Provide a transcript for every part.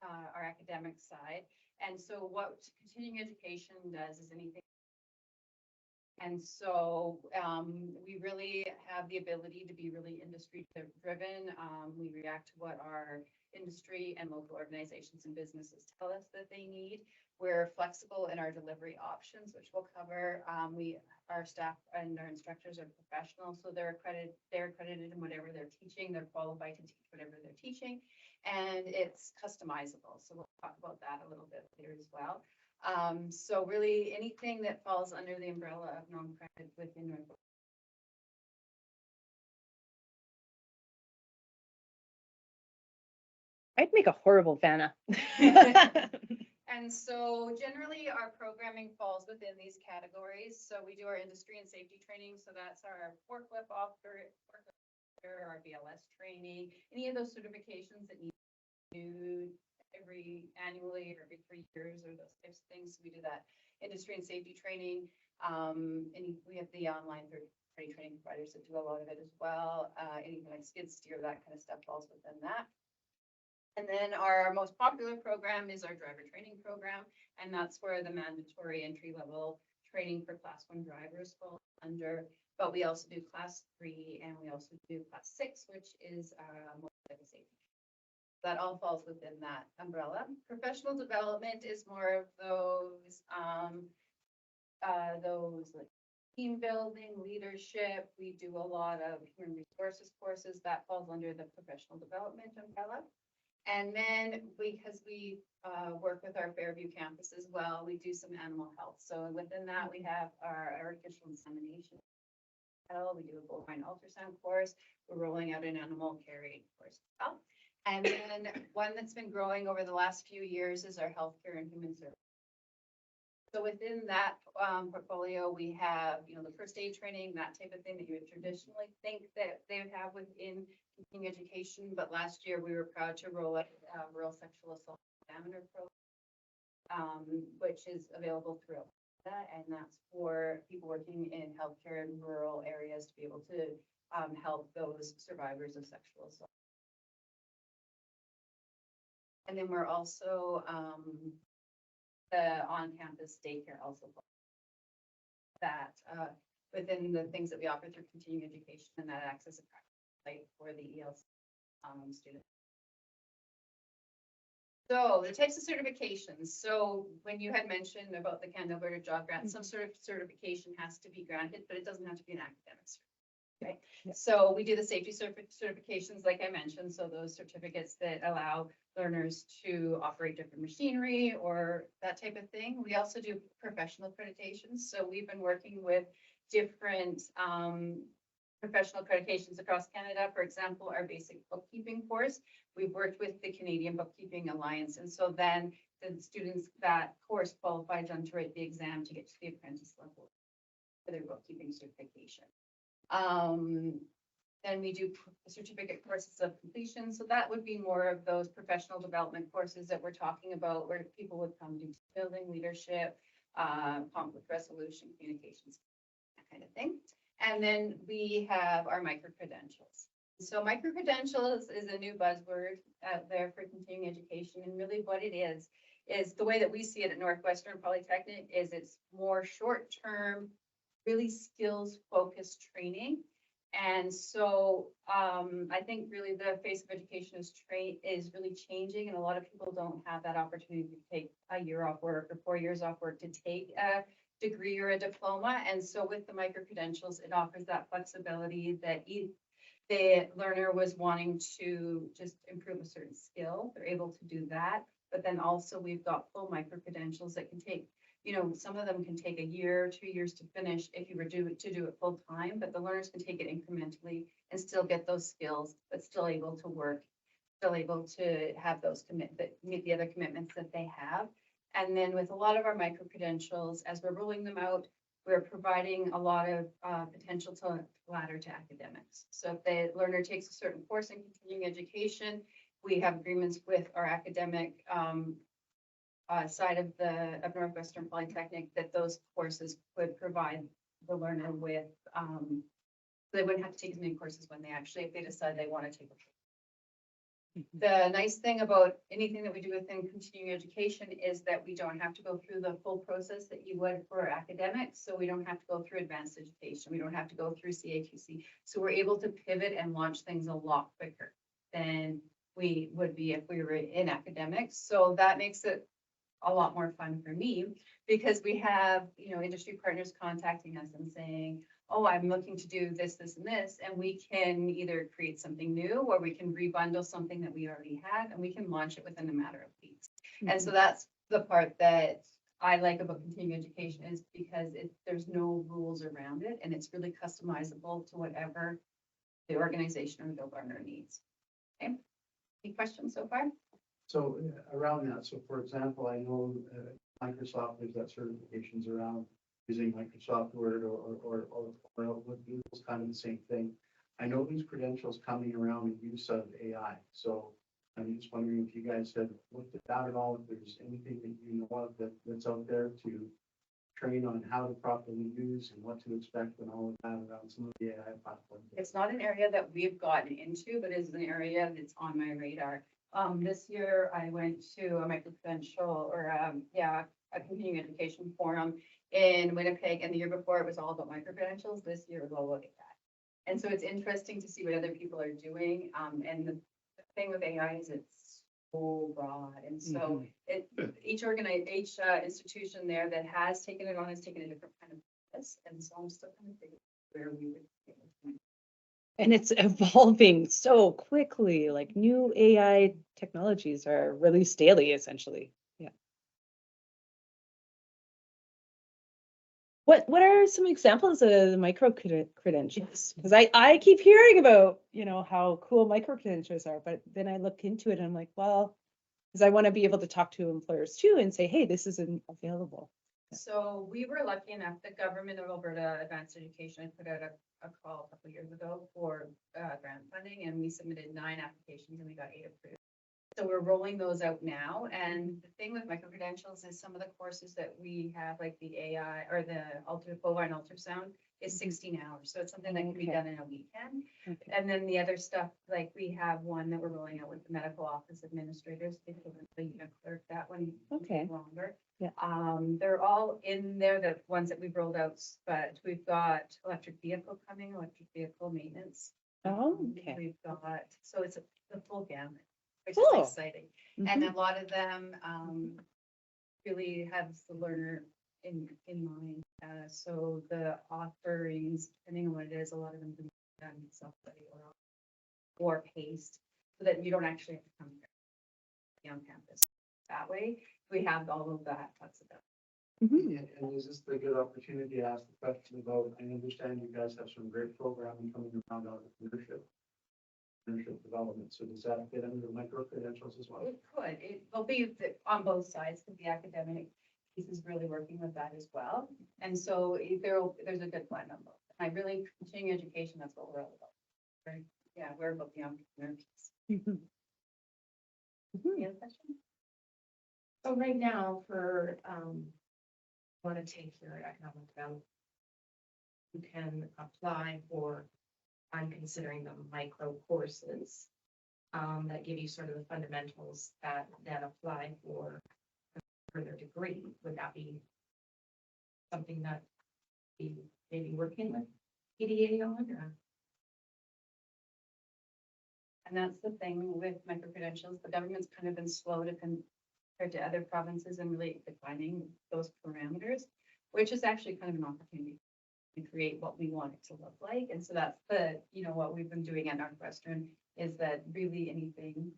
our academic side. And so what continuing education does is anything. And so we really have the ability to be really industry driven. We react to what our industry and local organizations and businesses tell us that they need. We're flexible in our delivery options, which we'll cover. Our staff and our instructors are professional, so they're accredited in whatever they're teaching. They're qualified to teach whatever they're teaching, and it's customizable. So we'll talk about that a little bit later as well. So really anything that falls under the umbrella of non-credit within Northwestern. I'd make a horrible Vanna. And so generally our programming falls within these categories. So we do our industry and safety training. So that's our forklift officer, our BLS training, any of those certifications that need to do annually or every 3 years or those types of things. So we do that industry and safety training. And we have the online third-party training providers that do a lot of it as well. Anything like skid steer, that kind of stuff falls within that. And then our most popular program is our driver training program, and that's where the mandatory entry level training for class 1 drivers falls under. But we also do class 3 and we also do class 6, which is motorcycle safety. That all falls within that umbrella. Professional development is more of those like team building, leadership. We do a lot of human resources courses that falls under the professional development umbrella. And then because we work with our Fairview campus as well, we do some animal health. So within that, we have our artificial insemination. We do a bovine ultrasound course. We're rolling out an animal care aid course as well. And then one that's been growing over the last few years is our healthcare and human services. So within that portfolio, we have, the first aid training, that type of thing that you would traditionally think that they would have within continuing education. But last year, we were proud to roll out rural sexual assault examiner program, which is available through that, and that's for people working in healthcare in rural areas to be able to help those survivors of sexual assault. And then we're also the on-campus daycare also that within the things that we offer through continuing education, and that acts as a practice site for the ELC students. So the types of certifications. So when you had mentioned about the Canada Alberta Job Grant, some sort of certification has to be granted, but it doesn't have to be an academic certificate. Okay. Yeah. So we do the safety certifications, like I mentioned. So those certificates that allow learners to operate different machinery or that type of thing. We also do professional accreditations. So we've been working with different professional accreditations across Canada. For example, our basic bookkeeping course, we've worked with the Canadian Bookkeeping Alliance. And so then the students that course qualified them to write the exam to get to the apprentice level for their bookkeeping certification. Then we do certificate courses of completion. So that would be more of those professional development courses that we're talking about, where people would come do building, leadership, conflict resolution, communications, that kind of thing. And then we have our micro-credentials. So micro-credentials is a new buzzword out there for continuing education. And really what it is the way that we see it at Northwestern Polytechnic is it's more short-term, really skills-focused training. And so I think really the face of education is really changing, and a lot of people don't have that opportunity to take a year off work or 4 years off work to take a degree or a diploma. And so with the micro-credentials, it offers that flexibility that the learner was wanting to just improve a certain skill. They're able to do that. But then also we've got full micro-credentials that can take, some of them can take a year, 2 years to finish if you were to do it full time, but the learners can take it incrementally and still get those skills, but still able to work, still able to have those meet the other commitments that they have. And then with a lot of our micro-credentials, as we're rolling them out, we're providing a lot of potential to ladder to academics. So if the learner takes a certain course in continuing education, we have agreements with our academic side of Northwestern Polytechnic that those courses would provide the learner with, they wouldn't have to take as many courses when they actually, if they decide they want to take a The nice thing about anything that we do within continuing education is that we don't have to go through the full process that you would for academics. So we don't have to go through advanced education. We don't have to go through CATC. So we're able to pivot and launch things a lot quicker than we would be if we were in academics. So that makes it a lot more fun for me because we have, industry partners contacting us and saying, oh, I'm looking to do this, this, and this, and we can either create something new or we can rebundle something that we already had and we can launch it within a matter of weeks. And so that's the part that I like about continuing education is because there's no rules around it and it's really customizable to whatever the organization or the learner needs. Okay, any questions so far? So around that, so for example, I know Microsoft, there's that certifications around using Microsoft Word or Outlook, Google's kind of the same thing. I know these credentials coming around in use of AI. So I'm just wondering if you guys have looked at that at all, if there's anything that you know of that's out there to train on how to properly use and what to expect and all of that around some of the AI platforms. It's not an area that we've gotten into, but is an area that's on my radar. This year I went to a micro-credential or, a continuing education forum in Winnipeg, and the year before it was all about micro-credentials. This year was all about AI. And so it's interesting to see what other people are doing. And the thing with AI is it's so broad. And so each institution there that has taken it on has taken a different kind of this. And so I'm still kind of figuring where we would be able to. And it's evolving so quickly, like new AI technologies are released daily, essentially. Yeah. What are some examples of the micro credentials? Because I keep hearing about, how cool micro credentials are, but then I look into it and I'm like, well, because I want to be able to talk to employers too and say, hey, this isn't available. So we were lucky enough, the government of Alberta Advanced Education put out a call a couple of years ago for grant funding, and we submitted 9 applications and we got 8 approved. So we're rolling those out now. And the thing with micro-credentials is some of the courses that we have, like the AI or the bovine ultrasound, is 16 hours. So it's something that can be done in a weekend. Okay. And then the other stuff, like we have one that we're rolling out with the medical office administrators, the clerk, that one Okay. longer. Yeah. They're all in there, the ones that we've rolled out, but we've got electric vehicle coming, electric vehicle maintenance. Oh, okay. We've got, so it's the full gamut, which Cool. is exciting. And a lot of them really have the learner in mind. So the offerings, depending on what it is, a lot of them can be done self-study or paced, so that you don't actually have to come here on campus. That way, we have all of that flexibility. And is this a good opportunity to ask the question about, I understand you guys have some great programming coming around entrepreneurship development. So does that fit under the micro credentials as well? It could, it will be on both sides, because the academic piece is really working with that as well. And so there's a good blend on both. I really, continuing education, that's what we're all about. Right? Yeah, we're about the entrepreneur piece. Any other questions? So right now for, want to take your economic development, you can apply for, I'm considering them micro courses that give you sort of the fundamentals that then apply for a further degree. Would that be something that we maybe working with PDA on? Or? And that's the thing with micro-credentials, the government's kind of been slow to compared to other provinces and really defining those parameters, which is actually kind of an opportunity to create what we want it to look like. And so that's what we've been doing at Northwestern is that really anything,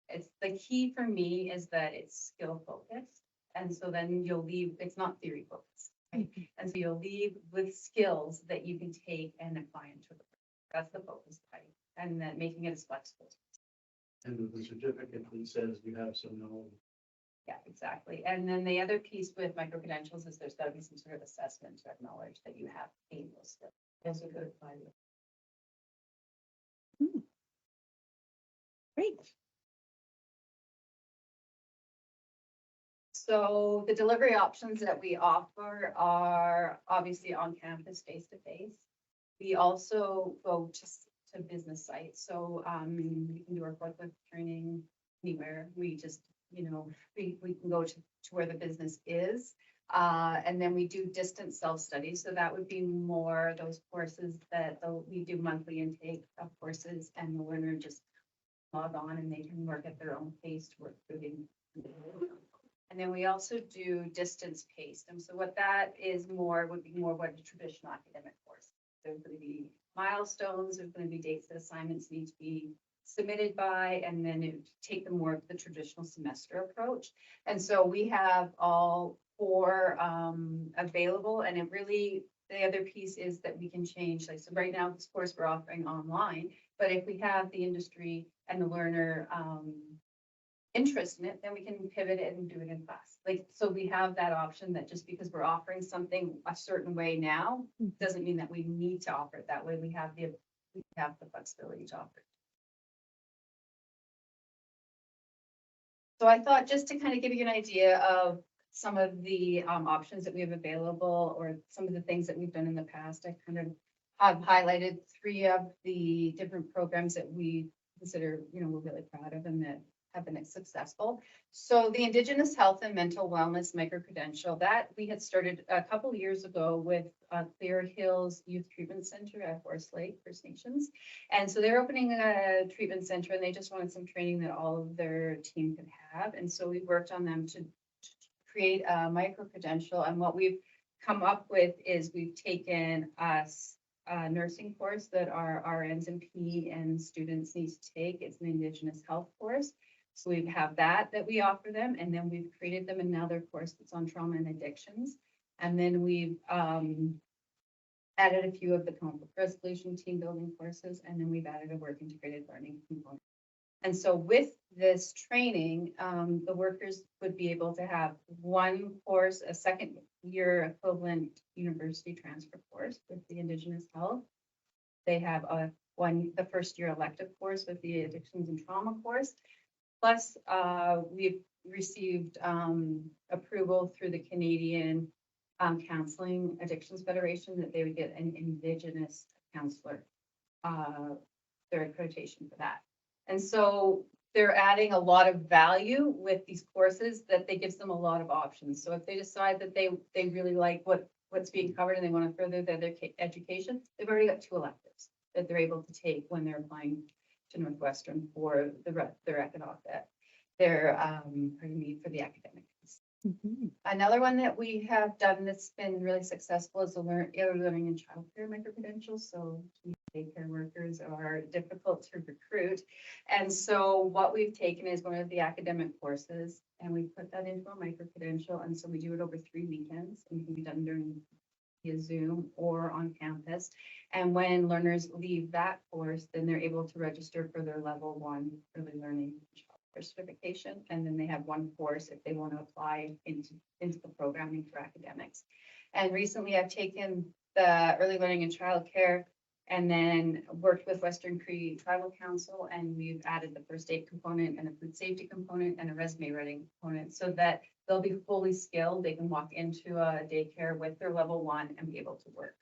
it's the key for me is that it's skill focused. And so then you'll leave, it's not theory focused, right? And so you'll leave with skills that you can take and apply into it. That's the focus type. And then making it as flexible. And the certificate that says you have some knowledge. Yeah, exactly. And then the other piece with micro-credentials is there's got to be some sort of assessment to acknowledge that you have gained those skills. Those are good apply. Great. So the delivery options that we offer are obviously on campus, face-to-face. We also go to business sites. So, we can do our forklift training anywhere. We just, we can go to where the business is. And then we do distance self-study. So that would be more those courses that we do monthly intake of courses, and the learner just log on and they can work at their own pace to work through the. And then we also do distance paced. And so what that is would be more what a traditional academic course. There's going to be milestones, there's going to be dates that assignments need to be submitted by, and then it take the more of the traditional semester approach. And so we have all 4 available, and it really, the other piece is that we can change, like, so right now this course we're offering online, but if we have the industry and the learner interest in it, then we can pivot it and do it in class. Like, so we have that option that just because we're offering something a certain way now, doesn't mean that we need to offer it that way. We have the flexibility to offer it. So I thought just to kind of give you an idea of some of the options that we have available, or some of the things that we've done in the past, I kind of have highlighted 3 of the different programs that we consider, we're really proud of and that have been successful. So the Indigenous Health and Mental Wellness Micro-Credential, that we had started a couple years ago with Clear Hills Youth Treatment Center at Horse Lake First Nations. And so they're opening a treatment center, and they just wanted some training that all of their team could have. And so we worked on them to create a micro-credential. And what we've come up with is we've taken a nursing course that our RNs and PN students need to take. It's an Indigenous health course. So we have that we offer them, and then we've created them another course that's on trauma and addictions. And then we've added a few of the conflict resolution, team building courses, and then we've added a work integrated learning component. And so with this training, the workers would be able to have one course, a second year equivalent university transfer course with the Indigenous health. They have the first year elective course with the addictions and trauma course. Plus, we've received approval through the Canadian Counseling Addictions Federation that they would get an Indigenous counselor, their accreditation for that. And so they're adding a lot of value with these courses, that they gives them a lot of options. So if they decide that they really like what's being covered and they want to further their education, they've already got 2 electives that they're able to take when they're applying to Northwestern for their economic, for the academic. Another one that we have done that's been really successful is the learning and childcare micro-credentials. So daycare workers are difficult to recruit. And so what we've taken is one of the academic courses, and we put that into a micro-credential. And so we do it over 3 weekends, and it can be done during via Zoom or on campus. And when learners leave that course, then they're able to register for their level 1 early learning certification. And then they have 1 course if they want to apply into the programming for academics. And recently I've taken the early learning and childcare and then worked with Western Cree Tribal Council, and we've added the first aid component and a food safety component and a resume writing component, so that they'll be fully skilled. They can walk into a daycare with their level 1 and be able to work.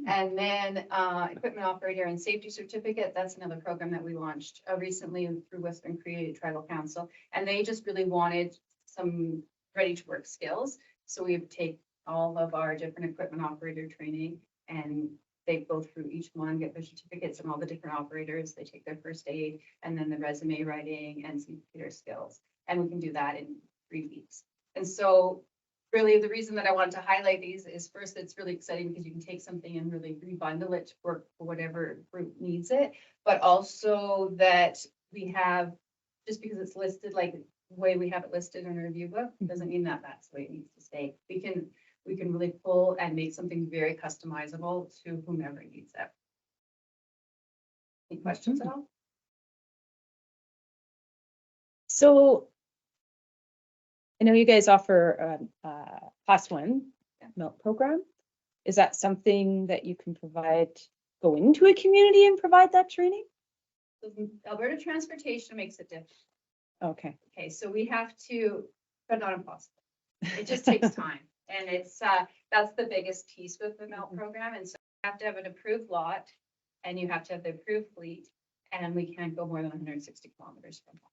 And then equipment operator and safety certificate, that's another program that we launched recently through Western Cree Tribal Council. And they just really wanted some ready to work skills. So we take all of our different equipment operator training, and they go through each one, get their certificates and all the different operators. They take their first aid and then the resume writing and some computer skills. And we can do that in 3 weeks. And so really the reason that I wanted to highlight these is, first, it's really exciting because you can take something and really rebundle it to work for whatever group needs it. But also that we have, just because it's listed like the way we have it listed in our review book, doesn't mean that that's the way it needs to stay. We can really pull and make something very customizable to whomever needs it. Any questions at all? So I know you guys offer class 1 milk program. Is that something that you can go into a community and provide that training? Alberta Transportation makes it different. Okay. Okay, so we have to, but not impossible. It just takes time. And it's that's the biggest piece with the milk program. And so we have to have an approved lot. and you have to have the approved fleet, and we can't go more than 160 kilometers from home.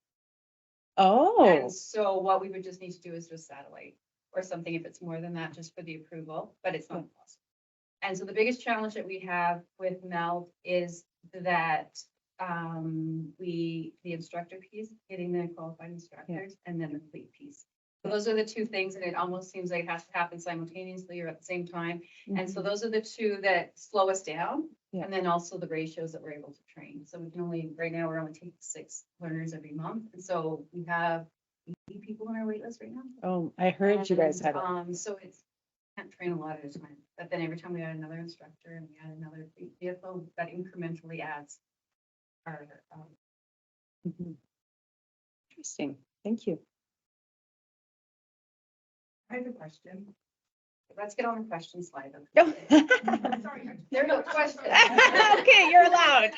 Oh, And so what we would just need to do is just satellite or something if it's more than that, just for the approval, but it's not possible. And so the biggest challenge that we have with MELD is that the instructor piece, getting the qualified instructors, and then the fleet piece. So those are the two things, and it almost seems like it has to happen simultaneously or at the same time. And so those are the two that slow us down. Yeah. And then also the ratios that we're able to train. So we can only, right now, we're only taking 6 learners every month. And so we have 80 people on our wait list right now. Oh, I heard you guys And, had it. so it's, can't train a lot at a time, but then every time we add another instructor and we add another vehicle, that incrementally adds our, Mhm. Interesting. Thank you. I have a question. let's get on the question slide. Oh. Sorry. There are no questions. Okay, you're allowed.